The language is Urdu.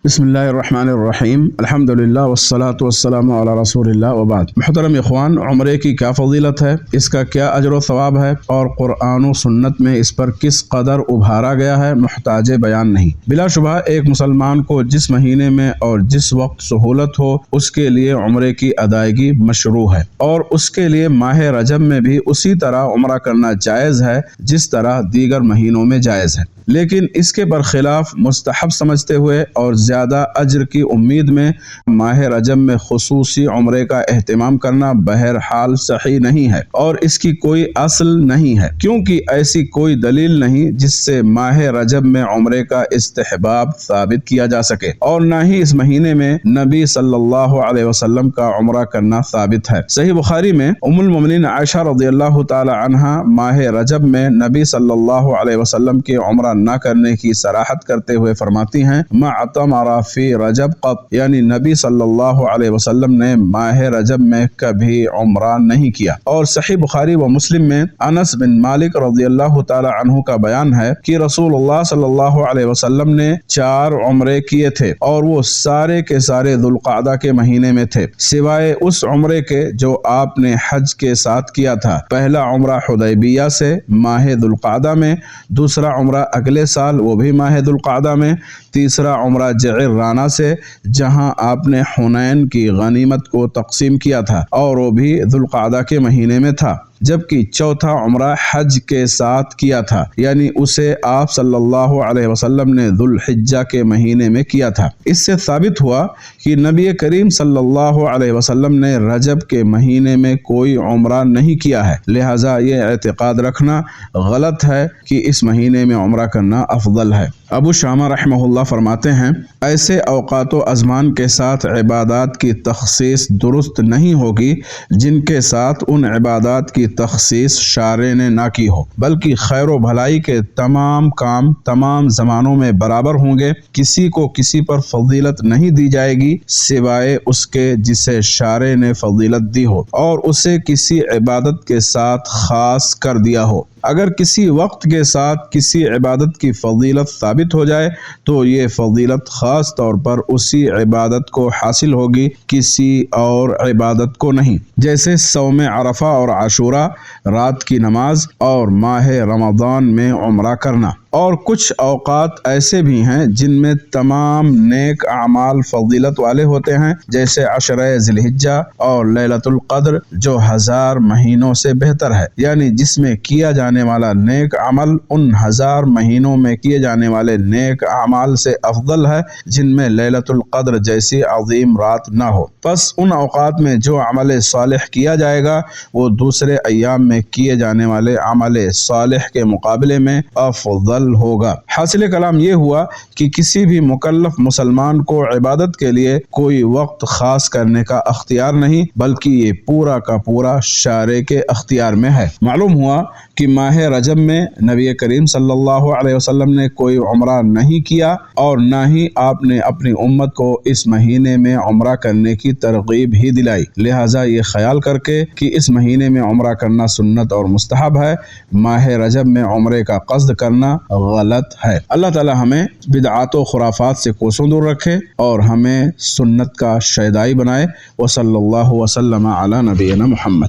بسم اللہ الرحمن الرحیم الحمدللہ والصلاة والسلام علی رسول اللہ وبعد۔ محترم اخوان، عمرے کی کیا فضیلت ہے، اس کا کیا اجر و ثواب ہے، اور قرآن و سنت میں اس پر کس قدر ابھارا گیا ہے، محتاج بیان نہیں۔ بلا شبہ ایک مسلمان کو جس مہینے میں اور جس وقت سہولت ہو اس کے لیے عمرے کی ادائیگی مشروع ہے، اور اس کے لیے ماہ رجب میں بھی اسی طرح عمرہ کرنا جائز ہے جس طرح دیگر مہینوں میں جائز ہے، لیکن اس کے برخلاف مستحب سمجھتے ہوئے اور زیادہ اجر کی امید میں ماہ رجب میں خصوصی عمرے کا اہتمام کرنا بہرحال صحیح نہیں ہے، اور اس کی کوئی اصل نہیں ہے، کیونکہ ایسی کوئی دلیل نہیں جس سے ماہ رجب میں عمرے کا استحباب ثابت کیا جا سکے، اور نہ ہی اس مہینے میں نبی صلی اللہ علیہ وسلم کا عمرہ کرنا ثابت ہے۔ صحیح بخاری میں ام المؤمنین عائشہ رضی اللہ تعالی عنہا ماہ رجب میں نبی صلی اللہ علیہ وسلم کے عمرہ نہ کرنے کی صراحت کرتے ہوئے فرماتی ہیں، ما اعتمر فی رجب قط، یعنی نبی صلی اللہ علیہ وسلم نے ماہ رجب میں کبھی عمرہ نہیں کیا۔ اور صحیح بخاری و مسلم میں انس بن مالک رضی اللہ تعالی عنہ کا بیان ہے کہ رسول اللہ صلی اللہ علیہ وسلم نے 4 عمرے کیے تھے، اور وہ سارے کے سارے ذوالقعدہ کے مہینے میں تھے، سوائے اس عمرے کے جو آپ نے حج کے ساتھ کیا تھا۔ پہلا عمرہ حدیبیہ سے ماہ ذوالقعدہ میں، دوسرا عمرہ اگلے سال وہ بھی ماہ ذوالقعدہ میں، تیسرا عمرہ جعرانہ سے جہاں آپ نے حنین کی غنیمت کو تقسیم کیا تھا، اور وہ بھی ذوالقعدہ کے مہینے میں تھا، جبکہ چوتھا عمرہ حج کے ساتھ کیا تھا، یعنی اسے آپ صلی اللہ علیہ وسلم نے ذوالحجہ کے مہینے میں کیا تھا۔ اس سے ثابت ہوا کہ نبی کریم صلی اللہ علیہ وسلم نے رجب کے مہینے میں کوئی عمرہ نہیں کیا ہے، لہٰذا یہ اعتقاد رکھنا غلط ہے کہ اس مہینے میں عمرہ کرنا افضل ہے۔ ابو شامہ رحمہ اللہ فرماتے ہیں، ایسے اوقات و ازمان کے ساتھ عبادات کی تخصیص درست نہیں ہوگی جن کے ساتھ ان عبادات کی تخصیص شارع نے نہ کی ہو، بلکہ خیر و بھلائی کے تمام کام تمام زمانوں میں برابر ہوں گے۔ کسی کو کسی پر فضیلت نہیں دی جائے گی سوائے اس کے جسے شارع نے فضیلت دی ہو اور اسے کسی عبادت کے ساتھ خاص کر دیا ہو۔ اگر کسی وقت کے ساتھ کسی عبادت کی فضیلت ثابت ہو جائے تو یہ فضیلت خاص طور پر اسی عبادت کو حاصل ہوگی، کسی اور عبادت کو نہیں، جیسے صوم عرفہ اور عاشورہ، رات کی نماز، اور ماہ رمضان میں عمرہ کرنا۔ اور کچھ اوقات ایسے بھی ہیں جن میں تمام نیک اعمال فضیلت والے ہوتے ہیں، جیسے عشرہ ذی الحجہ اور لیلۃ القدر، جو 1000 مہینوں سے بہتر ہے، یعنی جس میں کیا جانے والا نیک عمل ان 1000 مہینوں میں کیے جانے والے نیک اعمال سے افضل ہے جن میں لیلۃ القدر جیسی عظیم رات نہ ہو۔ پس ان اوقات میں جو عمل صالح کیا جائے گا وہ دوسرے ایام میں کیے جانے والے عمل صالح کے مقابلے میں افضل ہوگا۔ حاصل کلام یہ ہوا کہ کسی بھی مکلف مسلمان کو عبادت کے لیے کوئی وقت خاص کرنے کا اختیار نہیں، بلکہ یہ پورا کا پورا شارع کے اختیار میں ہے۔ معلوم ہوا کہ ماہ رجب میں نبی کریم صلی اللہ علیہ وسلم نے کوئی عمرہ نہیں کیا، اور نہ ہی آپ نے اپنی امت کو اس مہینے میں عمرہ کرنے کی ترغیب ہی دلائی، لہٰذا یہ خیال کر کے کہ اس مہینے میں عمرہ کرنا سنت اور مستحب ہے، ماہ رجب میں عمرے کا قصد کرنا غلط ہے۔ اللہ تعالی ہمیں بدعات و خرافات سے کوسوں دور رکھے اور ہمیں سنت کا شیدائی بنائے۔ وصلی اللہ وسلم علی نبینا محمد۔